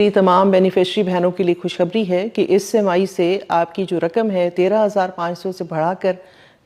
मेरी तमाम बेनिफिशरी बहनों के लिए खुशखबरी है कि इस माही से आपकी जो रकम है 13,500 से बढ़ाकर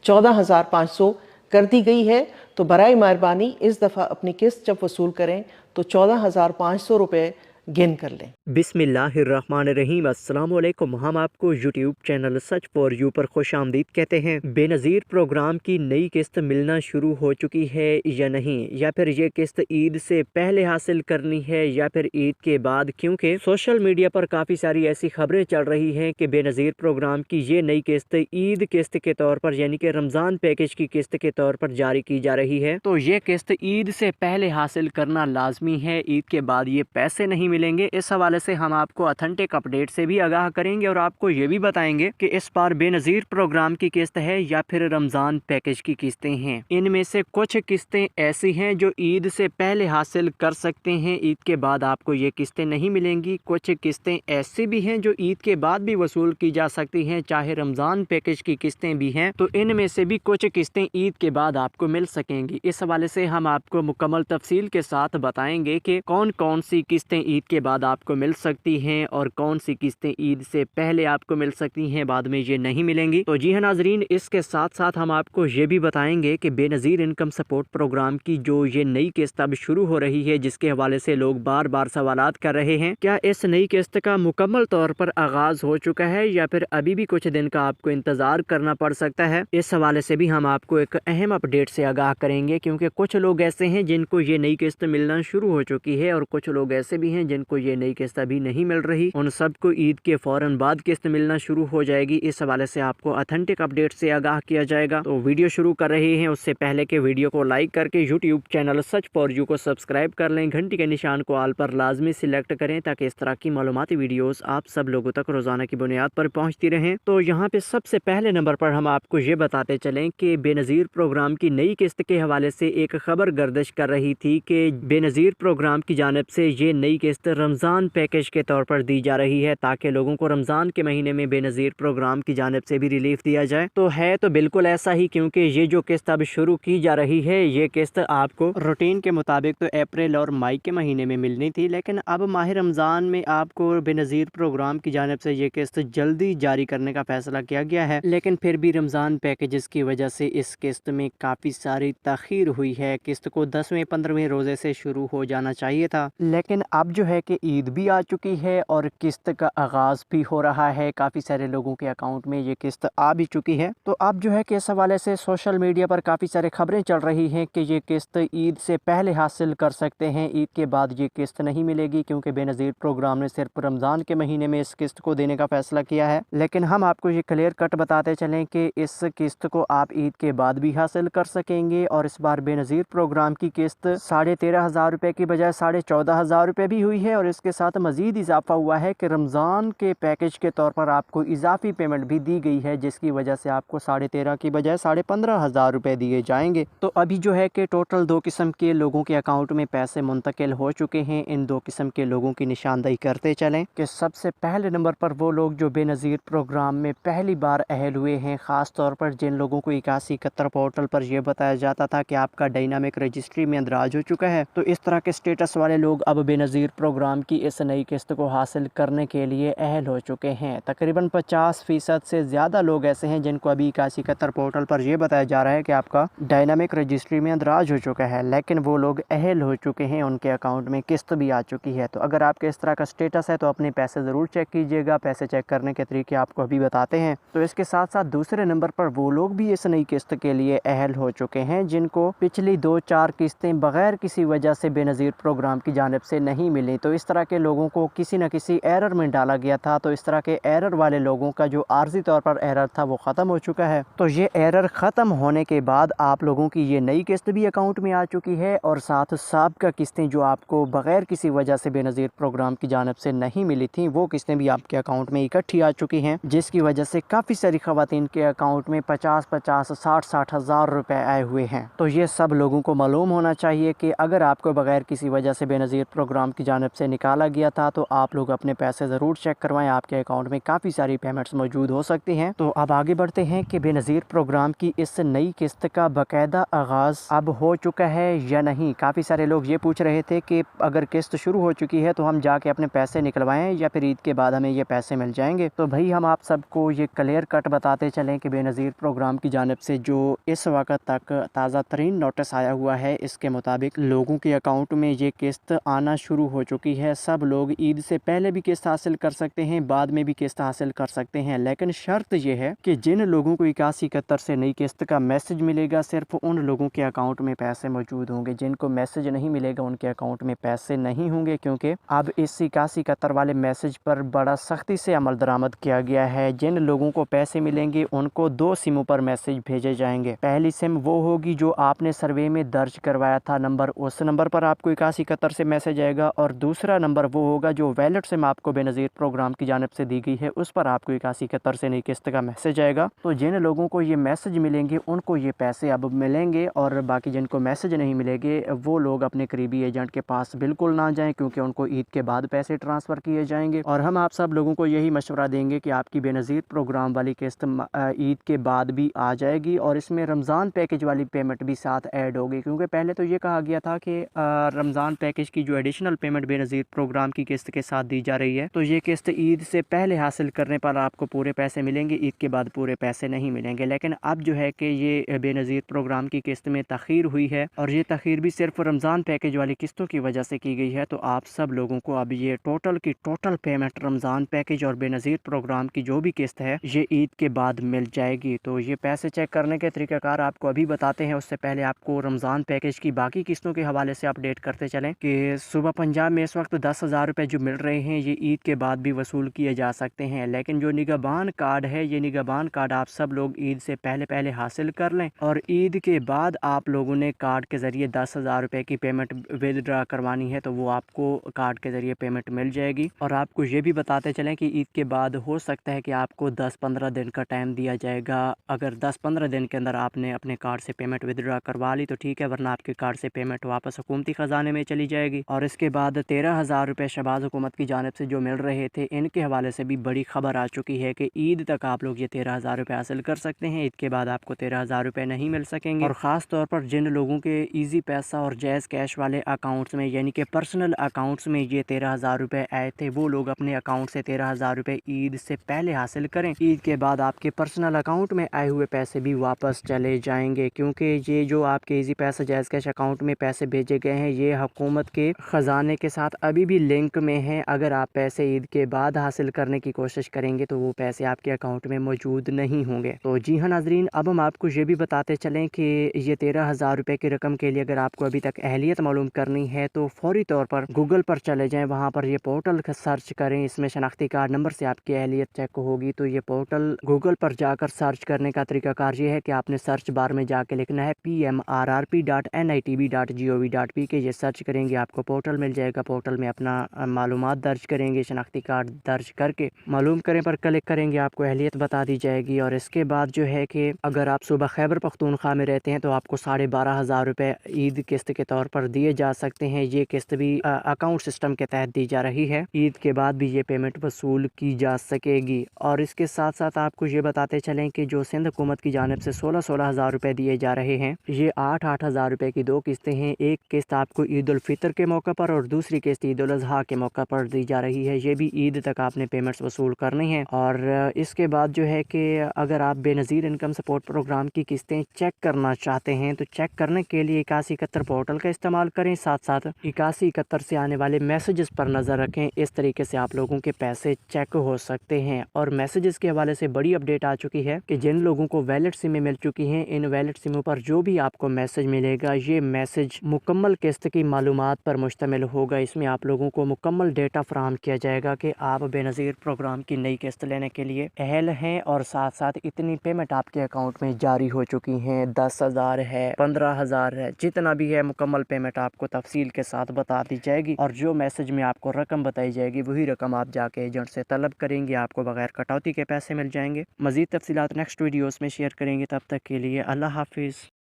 14,500 कर दी गई है। तो बराए मेहरबानी इस दफ़ा अपनी किस्त जब वसूल करें तो 14,500 रुपये गिन कर लें। बिस्मिल्लाहिर्रहमानिर्रहीम। अस्सलाम वालेकुम। हम आपको YouTube channel such for you पर खुश आमदीद कहते हैं। बेनज़ीर प्रोग्राम की नई किस्त मिलना शुरू हो चुकी है या नहीं, या फिर ये किस्त ईद से पहले हासिल करनी है या फिर ईद के बाद, क्योंकि सोशल मीडिया पर काफ़ी सारी ऐसी खबरें चल रही हैं कि बेनज़ीर प्रोग्राम की ये नई किस्त ईद किस्त के तौर पर यानी कि रमज़ान पैकेज की किस्त के तौर पर जारी की जा रही है। तो ये किस्त ईद से पहले हासिल करना लाजमी है, ईद के बाद ये पैसे नहीं मिलेंगे। इस हवाले से हम आपको ऑथेंटिक अपडेट से भी आगाह करेंगे और आपको ये भी बताएंगे कि इस बार बेनज़ीर प्रोग्राम की किस्त है या फिर रमज़ान पैकेज की किस्तें हैं। इनमें से कुछ किस्तें ऐसी हैं जो ईद से पहले हासिल कर सकते हैं, ईद के बाद आपको ये किस्तें नहीं मिलेंगी। कुछ किस्तें ऐसी भी हैं जो ईद के बाद भी वसूल की जा सकती हैं, चाहे रमज़ान पैकेज की किस्तें भी हैं। तो इनमें से भी कुछ किस्तें ईद के बाद आपको मिल सकेंगी। इस हवाले से हम आपको मुकम्मल तफसील के साथ बताएंगे कि कौन कौन सी किस्तें ईद के बाद आपको मिल सकती हैं और कौन सी किस्तें ईद से पहले आपको मिल सकती हैं, बाद में ये नहीं मिलेंगी। तो जी हाँ नाजरीन, इसके साथ साथ हम आपको ये भी बताएंगे कि बेनज़ीर इनकम सपोर्ट प्रोग्राम की जो ये नई किस्त अब शुरू हो रही है, जिसके हवाले से लोग बार बार सवालात कर रहे हैं, क्या इस नई किस्त का मुकम्मल तौर पर आगाज हो चुका है या फिर अभी भी कुछ दिन का आपको इंतजार करना पड़ सकता है। इस हवाले से भी हम आपको एक अहम अपडेट से आगाह करेंगे, क्योंकि कुछ लोग ऐसे हैं जिनको ये नई किस्त मिलना शुरू हो चुकी है और कुछ लोग ऐसे भी हैं जिनको ये नई किस्त अभी नहीं मिल रही। उन सबको ईद के फौरन बाद किस्त मिलना शुरू हो जाएगी। इस हवाले से आपको ऑथेंटिक अपडेट से आगाह किया जाएगा। तो वीडियो शुरू कर रहे हैं उससे पहले के वीडियो को लाइक करके YouTube channel such for you को सब्सक्राइब कर लें। घंटी के निशान को आल पर लाजमी सिलेक्ट करें ताकि इस तरह की मालूमाती वीडियोस आप सब लोगों तक रोजाना की बुनियाद पर पहुंचती रहें। तो यहाँ पे सबसे पहले नंबर पर हम आपको ये बताते चलें कि बेनज़ीर प्रोग्राम की नई किस्त के हवाले से एक खबर गर्दिश कर रही थी कि बेनज़ीर प्रोग्राम की जानिब से ये नई किस्त रमज़ान पैकेज के तौर पर दी जा रही है ताकि लोगों को रमज़ान के महीने में बेनज़ीर प्रोग्राम की जानिब से भी रिलीफ दिया जाए। तो है तो बिल्कुल ऐसा ही, क्योंकि ये जो किस्त अब शुरू की जा रही है, ये किस्त आपको रूटीन के मुताबिक तो अप्रैल और मई के महीने में मिलनी थी, लेकिन अब माह रमज़ान में आपको बेनज़ीर प्रोग्राम की जानिब से ये किस्त जल्दी जारी करने का फैसला किया गया है। लेकिन फिर भी रमज़ान पैकेजेस की वजह से इस किस्त में काफ़ी सारी तखीर हुई है। किस्त को 10वें 15वें रोज़े से शुरू हो जाना चाहिए था, लेकिन अब जो है कि ईद भी आ चुकी है और किस्त का आगाज़ भी हो रहा है। काफ़ी सारे लोगों के अकाउंट में ये किस्त आ भी चुकी है। तो अब जो है कि इस हवाले से सोशल मीडिया पर काफ़ी सारे खबरें चल रही हैं कि ये किस्त ईद से पहले हासिल कर सकते हैं, ईद के बाद ये किस्त नहीं मिलेगी, क्योंकि बेनज़ीर प्रोग्राम ने सिर्फ रमज़ान के महीने में इस किस्त को देने का फैसला किया है। लेकिन हम आपको ये क्लियर कट बताते चलें कि इस किस्त को आप ईद के बाद भी हासिल कर सकेंगे। और इस बार बेनज़ीर प्रोग्राम की किस्त 13,500 रुपये की बजाय 14,500 रुपये भी हुई है। और इसके साथ मज़ीद इजाफा हुआ है कि रमज़ान के पैकेज के तौर पर आपको इजाफी पेमेंट भी दी गई है, जिसकी वजह से आपको 13,500 की बजाय 15,500 रुपये दिए जाएंगे। तो अभी जो है कि टोटल 2 किस्म के लोगों के अकाउंट में पैसे मुंतकिल हो चुके हैं। इन 2 किस्म के लोगों की निशानदेही करते चलें कि सबसे पहले नंबर पर वो लोग जो बेनज़ीर प्रोग्राम में पहली बार अहल हुए हैं, ख़ास तौर पर जिन लोगों को 8171 पोर्टल पर यह बताया जाता था कि आपका डायनामिक रजिस्ट्री में अंदराज हो चुका है। तो इस तरह के स्टेटस वाले लोग अब बेनज़ीर प्रोग्राम की इस नई किस्त को हासिल करने के लिए अहल हो चुके हैं। तकरीबन 50% से ज़्यादा लोग ऐसे हैं जिनको अभी 8171 पोर्टल पर यह बताया जा रहा है कि आपका डायनामिक रजिस्ट्री में अंदराज हो चुका है, लेकिन वो लोग अहल हो चुके हैं, उनके अकाउंट में किस्त भी आ चुकी है। तो अगर आपके इस तरह का स्टेटस है तो अपने पैसे ज़रूर चेक कीजिएगा। पैसे चेक करने के तरीके आपको अभी बताते हैं। तो इसके साथ साथ दूसरे नंबर पर वो लोग भी इस नई किस्त के लिए अहल हो चुके हैं जिनको पिछली 2-4 किस्तें बगैर किसी वजह से बेनज़ीर प्रोग्राम की जानिब से नहीं मिली। तो इस तरह के लोगों को किसी न किसी एरर में डाला गया था। तो इस तरह के एरर वाले लोगों का जो आर्जी तौर पर एरर था वो ख़त्म हो चुका है। तो ये एरर ख़त्म होने के बाद आप लोगों की ये नई किस्त भी अकाउंट में आ चुकी है और साथ साबिक़ा किस्तें जो आपको बगैर किसी वजह से बेनज़ीर प्रोग्राम की जानिब से नहीं मिली थी, वो किस्तें भी आपके अकाउंट में इकट्ठी आ चुकी हैं, जिसकी वजह से काफ़ी सारी ख़वातीन के अकाउंट में 50-50, 60-60 हज़ार रुपये आए हुए हैं। तो ये सब लोगों को मालूम होना चाहिए कि अगर आपको बगैर किसी वजह से बेनज़ीर प्रोग्राम की जानिब जानिब से निकाला गया था। तो आप लोग अपने पैसे ज़रूर चेक करवाएं, आपके अकाउंट में काफ़ी सारी पेमेंट्स मौजूद हो सकती हैं। तो अब आगे बढ़ते हैं कि बेनज़ीर प्रोग्राम की इस नई किस्त का बाकायदा आगाज़ अब हो चुका है या नहीं। काफ़ी सारे लोग ये पूछ रहे थे कि अगर किस्त शुरू हो चुकी है तो हम जाके अपने पैसे निकलवाएं या फिर ईद के बाद हमें ये पैसे मिल जाएंगे। तो भाई हम आप सबको ये क्लियर कट बताते चलें कि बेनज़ीर प्रोग्राम की जानिब से जो इस वक्त तक ताज़ा तरीन नोटिस आया हुआ है, इसके मुताबिक लोगों के अकाउंट में ये किस्त आना शुरू हो चुकी है। सब लोग ईद से पहले भी किस्त हासिल कर सकते हैं, बाद में भी किस्त हासिल कर सकते हैं, लेकिन शर्त यह है कि जिन लोगों को 8171 से नई किस्त का मैसेज मिलेगा सिर्फ उन लोगों के अकाउंट में पैसे मौजूद होंगे। जिनको मैसेज नहीं मिलेगा उनके अकाउंट में पैसे नहीं होंगे, क्योंकि अब इस 8171 वाले मैसेज पर बड़ा सख्ती से अमल दरामद किया गया है। जिन लोगों को पैसे मिलेंगे उनको 2 सिमों पर मैसेज भेजे जाएंगे। पहली सिम वो होगी जो आपने सर्वे में दर्ज करवाया था नंबर, उस नंबर पर आपको 8171 से मैसेज आएगा, और दूसरा नंबर वो होगा जो वैलेट सिम आपको बेनज़ीर प्रोग्राम की जानिब से दी गई है, उस पर आपको 8171 से नई किस्त का मैसेज आएगा। तो जिन लोगों को ये मैसेज मिलेंगे उनको ये पैसे अब मिलेंगे, और बाकी जिनको मैसेज नहीं मिलेंगे वो लोग अपने करीबी एजेंट के पास बिल्कुल ना जाएं, क्योंकि उनको ईद के बाद पैसे ट्रांसफ़र किए जाएंगे। और हम आप सब लोगों को यही मशवरा देंगे कि आपकी बेनज़ीर प्रोग्राम वाली किस्त ईद के बाद भी आ जाएगी, और इसमें रमज़ान पैकेज वाली पेमेंट भी साथ ऐड होगी। क्योंकि पहले तो ये कहा गया था कि रमज़ान पैकेज की जो एडिशनल पेमेंट बेनज़ीर प्रोग्राम की किस्त के साथ दी जा रही है, तो ये किस्त ईद से पहले हासिल करने पर आपको पूरे पैसे मिलेंगे, ईद के बाद पूरे पैसे नहीं मिलेंगे। लेकिन अब जो है कि ये बेनज़ीर प्रोग्राम की किस्त में तख़ीर हुई है, और ये तख़ीर भी सिर्फ रमज़ान पैकेज वाली किस्तों की वजह से की गई है। तो आप सब लोगों को अब ये टोटल की टोटल पेमेंट रमज़ान पैकेज और बेनज़ीर प्रोग्राम की जो भी किस्त है ये ईद के बाद मिल जाएगी। तो ये पैसे चेक करने के तरीक़ाकार आपको अभी बताते हैं। उससे पहले आपको रमज़ान पैकेज की बाकी किस्तों के हवाले से अपडेट करते चलें कि सूबा पंजाब में इस वक्त 10,000 रुपये जो मिल रहे हैं ये ईद के बाद भी वसूल किए जा सकते हैं। लेकिन जो निगहबान कार्ड है, ये निगहबान कार्ड आप सब लोग ईद से पहले हासिल कर लें, और ईद के बाद आप लोगों ने कार्ड के ज़रिए 10,000 रुपये की पेमेंट विदड्रा करवानी है, तो वो आपको कार्ड के ज़रिए पेमेंट मिल जाएगी। और आपको ये भी बताते चलें कि ईद के बाद हो सकता है कि आपको 10-15 दिन का टाइम दिया जाएगा। अगर 10-15 दिन के अंदर आपने अपने कार्ड से पेमेंट विदड्रा करवा ली तो ठीक है, वरना आपके कार्ड से पेमेंट वापस हुकूमती ख़जाने में चली जाएगी। और इसके बाद 13,000 रुपये शहबाज हुकूमत की जानिब से जो मिल रहे थे, इनके हवाले से भी बड़ी खबर आ चुकी है कि ईद तक आप लोग ये 13,000 रुपये हासिल कर सकते हैं। ईद के बाद आपको 13,000 रुपये नहीं मिल सकेंगे। और ख़ास तौर पर जिन लोगों के ईजी पैसा और जैज़ कैश वाले अकाउंट्स में, यानी कि पर्सनल अकाउंट्स में ये 13,000 रुपये आए थे, वो लोग अपने अकाउंट से 13,000 रुपये ईद से पहले हासिल करें। ईद के बाद आपके पर्सनल अकाउंट में आए हुए पैसे भी वापस चले जाएंगे, क्योंकि ये जो आपके ईजी पैसा जैज़ कैश अकाउंट में पैसे भेजे गए हैं ये हुकूमत के ख़जाने के साथ अभी भी लिंक में हैं। अगर आप पैसे ईद के बाद हासिल करने की कोशिश करेंगे तो वो पैसे आपके अकाउंट में मौजूद नहीं होंगे। तो जी हाँ नाजरीन, अब हम आपको ये भी बताते चलें कि ये 13,000 रुपये की रकम के लिए अगर आपको अभी तक अहलियत मालूम करनी है तो फौरी तौर पर गूगल पर चले जाएँ, वहाँ पर ये पोर्टल सर्च करें, इसमें शनाख्ती कार्ड नंबर से आपकी अहलियत चेक होगी। तो ये पोर्टल गूगल पर जाकर सर्च करने का तरीकाकार ये है कि आपने सर्च बार में जाके लिखना है PMRRP.NITB.gov.p के। ये सर्च करेंगे आपको पोर्टल मिल जाएगा। पोर्टल में अपना मालूमात दर्ज करेंगे, शनाख्ती कार्ड दर्ज करके मालूम करें पर क्लिक करेंगे, आपको अहलियत बता दी जाएगी। और इसके बाद जो है कि अगर आप सूबा खैबर पख्तूनख्वा में रहते हैं तो आपको 12,500 रुपये ईद किस्त के तौर पर दिए जा सकते हैं। ये किस्त भी अकाउंट सिस्टम के तहत दी जा रही है। ईद के बाद भी ये पेमेंट वसूल की जा सकेगी। और इसके साथ साथ आपको ये बताते चलें कि जो सिंध हुकूमत की जानिब से 16,000 रुपये दिए जा रहे हैं, ये 8,000 रुपये की 2 किस्तें हैं। एक किस्त आपको ईद उल फितर के मौके पर और दूसरी किस्त ईद उल अज़हा के मौके पर दी जा रही है। ये भी ईद तक आपने पेमेंट्स वसूल करनी है। और इसके बाद जो है कि अगर आप बेनज़ीर इनकम सपोर्ट प्रोग्राम की किस्तें चेक करना चाहते हैं तो चेक करने के लिए 8171 पोर्टल का इस्तेमाल करें। साथ साथ 8171 से आने वाले मैसेजेस पर नज़र रखें। इस तरीके से आप लोगों के पैसे चेक हो सकते हैं। और मैसेजेस के हवाले से बड़ी अपडेट आ चुकी है कि जिन लोगों को वैलिड सिमें मिल चुकी हैं, इन वैलिड सिमों पर जो भी आपको मैसेज मिलेगा ये मैसेज मुकम्मल किस्त की मालूमात पर मुश्तमिल होगा। इसमें आप लोगों को मुकम्मल डेटा फराहम किया जाएगा कि आप बेनज़ीर प्रोग्राम की नई किस्त लेने के लिए अहल हैं, और साथ साथ इतनी पेमेंट आपके अकाउंट में जारी हो चुकी हैं। 10,000 है, 15,000 है, जितना भी है मुकम्मल पेमेंट आपको तफसील के साथ बता दी जाएगी। और जो मैसेज में आपको रकम बताई जाएगी वही रकम आप जाके एजेंट से तलब करेंगे, आपको बगैर कटौती के पैसे मिल जाएंगे। मज़ीद तफसीलात नेक्स्ट वीडियोस में शेयर करेंगे। तब तक के लिए अल्लाह हाफिज़।